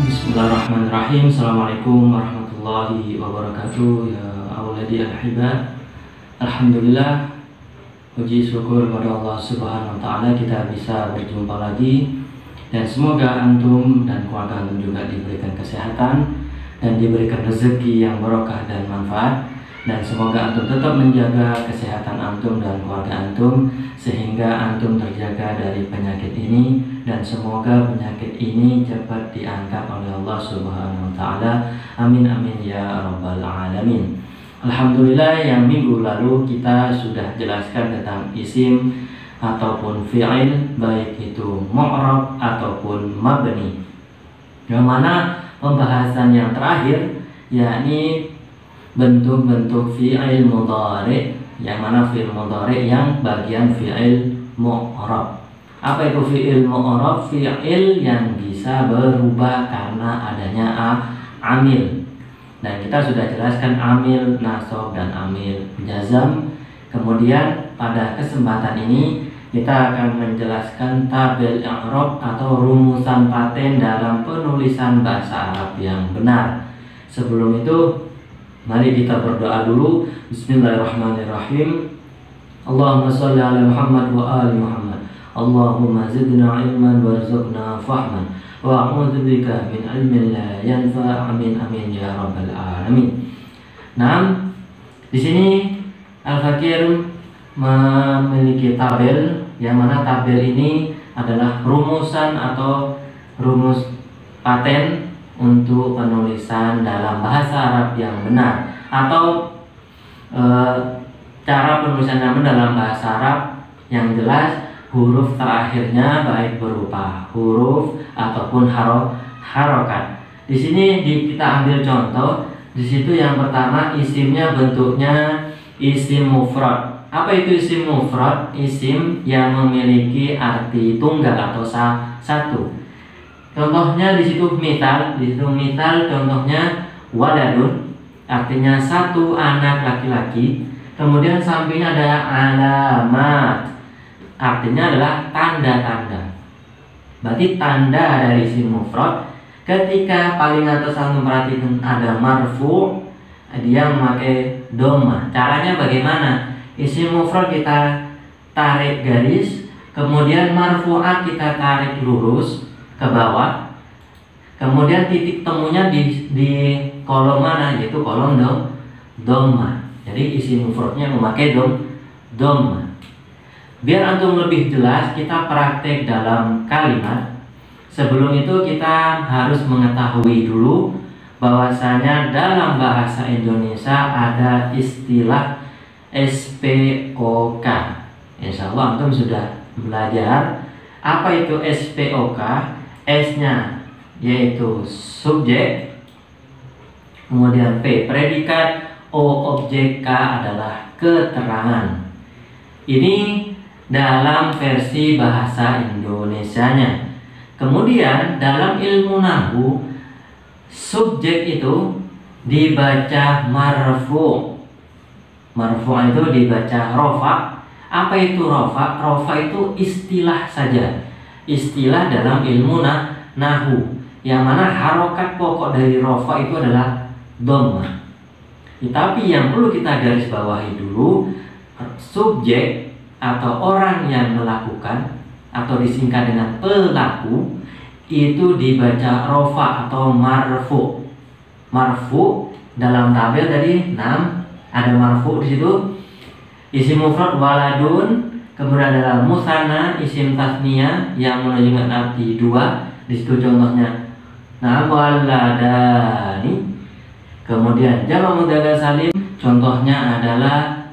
Bismillahirrahmanirrahim. Assalamualaikum warahmatullahi wabarakatuh. Ya auladi al-hibad, alhamdulillah, puji syukur kepada Allah Subhanahu wa taala kita bisa berjumpa lagi, dan semoga antum dan keluarga antum juga diberikan kesehatan dan diberikan rezeki yang barokah dan manfaat, dan semoga antum tetap menjaga kesehatan antum dan keluarga antum sehingga antum terjaga dari penyakit ini, dan semoga penyakit ini cepat diangkat oleh Allah Subhanahu wa taala. Amin amin ya rabbal alamin. Alhamdulillah, yang minggu lalu kita sudah jelaskan tentang isim ataupun fi'il, baik itu mu'rab ataupun mabni. Yang mana pembahasan yang terakhir yakni bentuk-bentuk fi'il mudhari, yang mana fi'il mudhari yang bagian fi'il mu'rab. Apa itu fi'il mu'rab? Fi'il yang bisa berubah karena adanya amil. Dan kita sudah jelaskan amil nasab dan amil jazam. Kemudian pada kesempatan ini kita akan menjelaskan tabel i'rab atau rumusan paten dalam penulisan bahasa Arab yang benar. Sebelum itu, mari kita berdoa dulu. Bismillahirrahmanirrahim. Allahumma sholli ala Muhammad wa ali Muhammad. Allahumma zidna ilman warzuqna fahman wa a'udzubika min ilmin la yanfa'. Amin amin ya rabbal alamin. Nah, di sini Al-Fakir memiliki tabel, yang mana tabel ini adalah rumusan atau rumus paten untuk penulisan dalam bahasa Arab yang benar, atau cara penulisan yang benar dalam bahasa Arab yang jelas. Huruf terakhirnya baik berupa huruf ataupun harokat. Di sini kita ambil contoh. Di situ yang pertama isimnya bentuknya isim mufrad. Apa itu isim mufrad? Isim yang memiliki arti tunggal atau satu. Contohnya di situ misal, contohnya waladun, artinya satu anak laki-laki. Kemudian sampingnya ada alamat, artinya adalah tanda-tanda. Berarti tanda dari isim mufrad. Ketika paling atas antum perhatikan ada marfu, dia memakai dhamma. Caranya bagaimana? Isim mufrad kita tarik garis, kemudian marfu'at kita tarik lurus ke bawah. Kemudian titik temunya di kolom mana? Yaitu kolom dhamma. Jadi isim mufradnya memakai dhamma. Biar antum lebih jelas, kita praktek dalam kalimat. Sebelum itu kita harus mengetahui dulu bahwasanya dalam bahasa Indonesia ada istilah SPOK. Insya Allah antum sudah belajar apa itu SPOK. S-nya yaitu subjek, kemudian P predikat, O objek, K adalah keterangan. Ini dalam versi bahasa Indonesianya. Kemudian dalam ilmu nahwu, subjek itu dibaca marfu. Marfu itu dibaca rofa. Apa itu rofa? Rofa itu istilah saja. Istilah dalam ilmu nahwu, yang mana harokat pokok dari rofa itu adalah dhamma. Tapi yang perlu kita garis bawahi dulu, subjek atau orang yang melakukan atau disingkat dengan pelaku itu dibaca rofa atau marfu. Marfu dalam tabel tadi 6 ada marfu di situ. Isim mufrad waladun, kemudian adalah musanna isim tasniyah yang menunjukkan arti dua. Di situ contohnya waladani. Kemudian jamak mudzakkar salim, contohnya adalah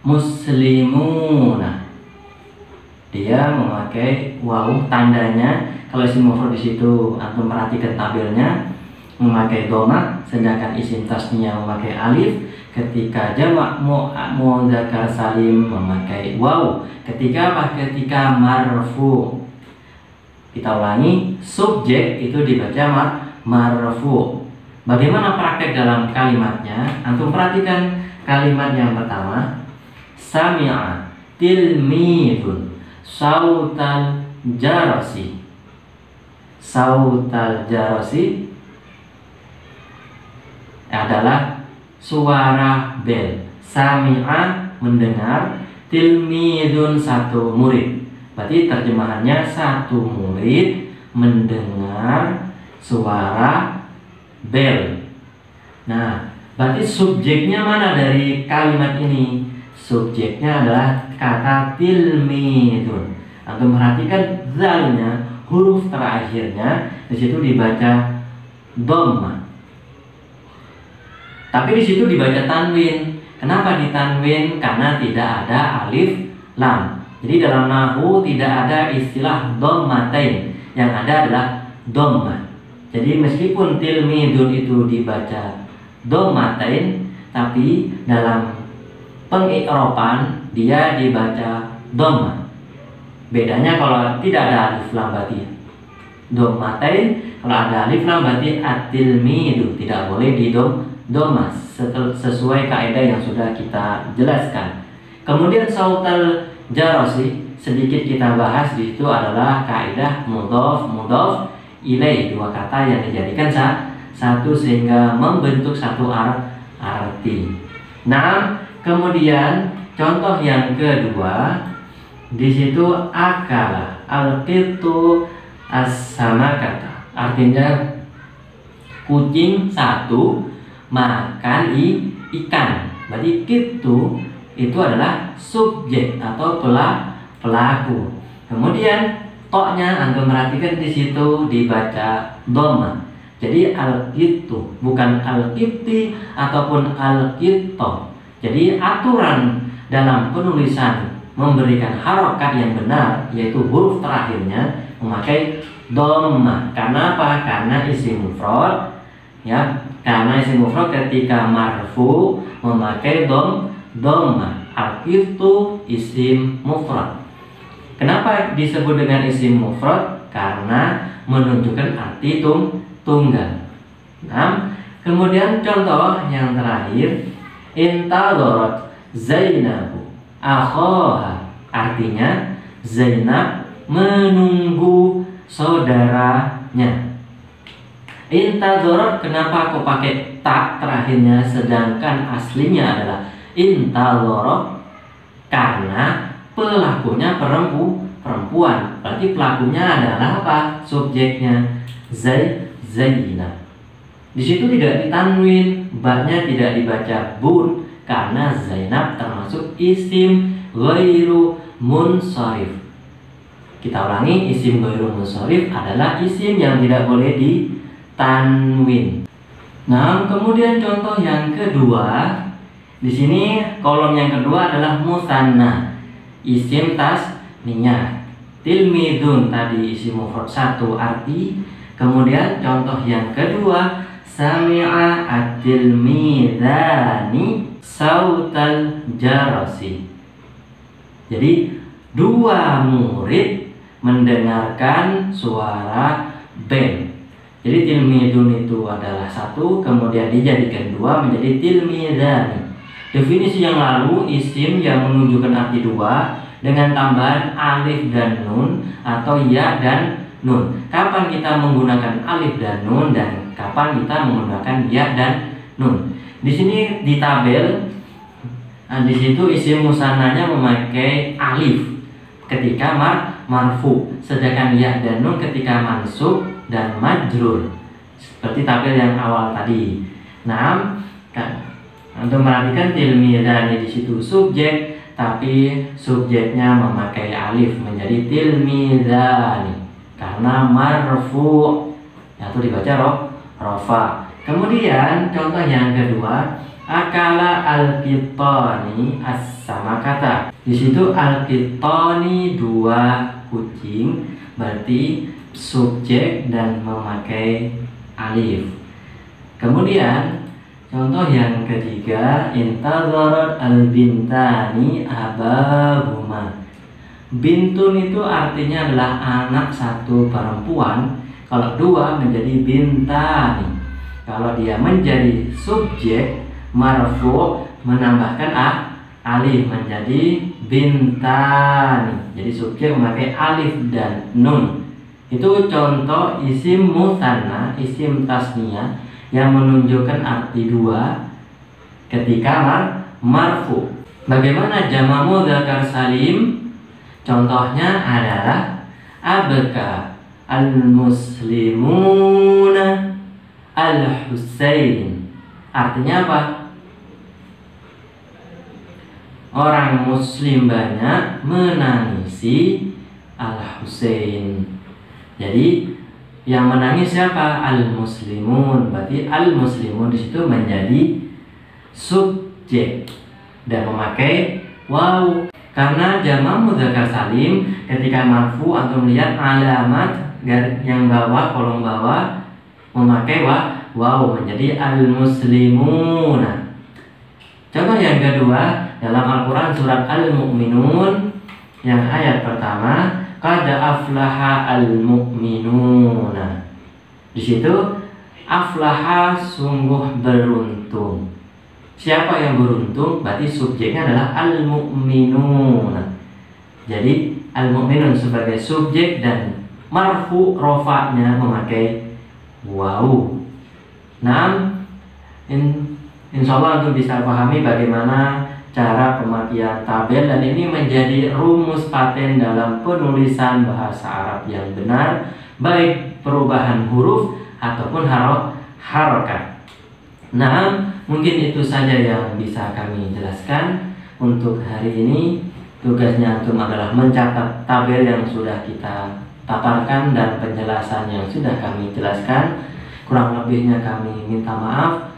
muslimuna. Dia memakai waw, tandanya kalau isim mufrad di situ antum perhatikan tabelnya memakai dhamma, sedangkan isim tasniyah memakai alif. Ketika jamak muannas salim memakai waw. Ketika apa? Ketika marfu. Kita ulangi, subjek itu dibaca marfu. Bagaimana praktek dalam kalimatnya? Antum perhatikan kalimat yang pertama. Sami'a tilmidun sautal jarasi. Sautal jarasi adalah suara bel. Sami'a mendengar, tilmidun satu murid. Berarti terjemahannya satu murid mendengar suara bel. Nah, berarti subjeknya mana dari kalimat ini? Subjeknya adalah kata tilmidun. Antum perhatikan zalnya, huruf terakhirnya di situ dibaca dhamma. Tapi di situ dibaca tanwin. Kenapa ditanwin? Karena tidak ada alif lam. Jadi dalam nahwu tidak ada istilah dhammatain. Yang ada adalah dhamma. Jadi meskipun tilmidun itu dibaca dhammatain, tapi dalam pengi'raban dia dibaca dhamma. Bedanya kalau tidak ada alif lam berarti dhammatain, kalau ada alif lam berarti at-tilmidu, tidak boleh di dhamma sesuai kaidah yang sudah kita jelaskan. Kemudian sautal jarasi sedikit kita bahas di situ adalah kaidah mudhof ilaih, dua kata yang dijadikan satu sehingga membentuk satu arti. Nah, kemudian contoh yang kedua di situ akala al-qittu as-samakata, artinya kucing satu makan ikan. Berarti qittu itu adalah subjek atau pelaku. Kemudian toknya antum perhatikan di situ dibaca dhamma. Jadi al-qittu bukan al-qitti ataupun al-qitto. Jadi aturan dalam penulisan memberikan harokat yang benar yaitu huruf terakhirnya memakai dhamma. Karena apa? Karena isim mufrad, ya. Karena isim mufrad ketika marfu memakai dhamma. Al-qittu isim mufrad. Kenapa disebut dengan isim mufrad? Karena menunjukkan arti tunggal. Nah, kemudian contoh yang terakhir, intadharat Zainabu akhaha, artinya Zainab menunggu saudaranya. Intadharat, kenapa aku pakai tak terakhirnya sedangkan aslinya adalah intadharat? Karena pelakunya perempuan. Berarti pelakunya adalah apa? Subjeknya Zainab. Di situ tidak ditanwin, ba-nya tidak dibaca bun karena Zainab termasuk isim ghairu munsharif. Kita ulangi, isim ghairu munsharif adalah isim yang tidak boleh ditanwin. Nah, kemudian contoh yang kedua, di sini kolom yang kedua adalah musanna, isim tasniyah. Tilmidun tadi isim mufrad satu arti. Kemudian contoh yang kedua, sami'a at-tilmidani sautal jarasi. Jadi dua murid mendengarkan suara bel. Jadi tilmidun itu adalah satu, kemudian dijadikan dua menjadi tilmidani. Definisi yang lalu, isim yang menunjukkan arti dua dengan tambahan alif dan nun atau ya dan nun. Kapan kita menggunakan alif dan nun dan kapan kita menggunakan ya dan nun? Di sini di tabel, di situ isim musannanya memakai alif ketika marfu, sedangkan ya dan nun ketika mansub dan majrur. Seperti tabel yang awal tadi. Nah, untuk perhatikan tilmidani di situ subjek, tapi subjeknya memakai alif menjadi tilmidani karena marfu, yaitu dibaca rofa. Kemudian contoh yang kedua, akala al-qittani as-samakata. Di situ al-qittani dua kucing, berarti subjek dan memakai alif. Kemudian Contoh yang ketiga, intadharat al-bintani abahuma. Bintun itu artinya adalah anak satu perempuan. Kalau dua menjadi bintani. Kalau dia menjadi subjek marfu, menambahkan alif menjadi bintani. Jadi subjek memakai alif dan nun. Itu contoh isim musanna, isim tasniyah yang menunjukkan arti dua ketika marfu. Bagaimana jamak mudzakkar salim? Contohnya adalah abka al-muslimuna al-Husain. Artinya apa? Orang muslim banyak menangisi al-Husain. Jadi yang menangis siapa? Al-muslimun. Berarti al-muslimun di situ menjadi subjek dan memakai waw. Karena jamak mudzakkar salim ketika marfu antum lihat alamat yang bawah, kolom bawah memakai waw menjadi al-muslimuna. Contoh yang kedua dalam Al-Quran surat Al-Mu'minun yang ayat pertama, qad aflaha al-mu'minuna. Di situ aflaha sungguh beruntung. Siapa yang beruntung? Berarti subjeknya adalah al-mu'minuna. Jadi al-mu'minun sebagai subjek dan marfu rofa'nya memakai waw. Nah, insyaallah untuk bisa pahami bagaimana cara pemakaian tabel, dan ini menjadi rumus paten dalam penulisan bahasa Arab yang benar, baik perubahan huruf ataupun harokat. Nah, mungkin itu saja yang bisa kami jelaskan untuk hari ini. Tugasnya antum adalah mencatat tabel yang sudah kita paparkan dan penjelasan yang sudah kami jelaskan. Kurang lebihnya kami minta maaf.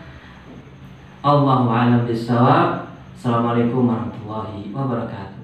Allahu a'lam bishawab. Assalamualaikum warahmatullahi wabarakatuh.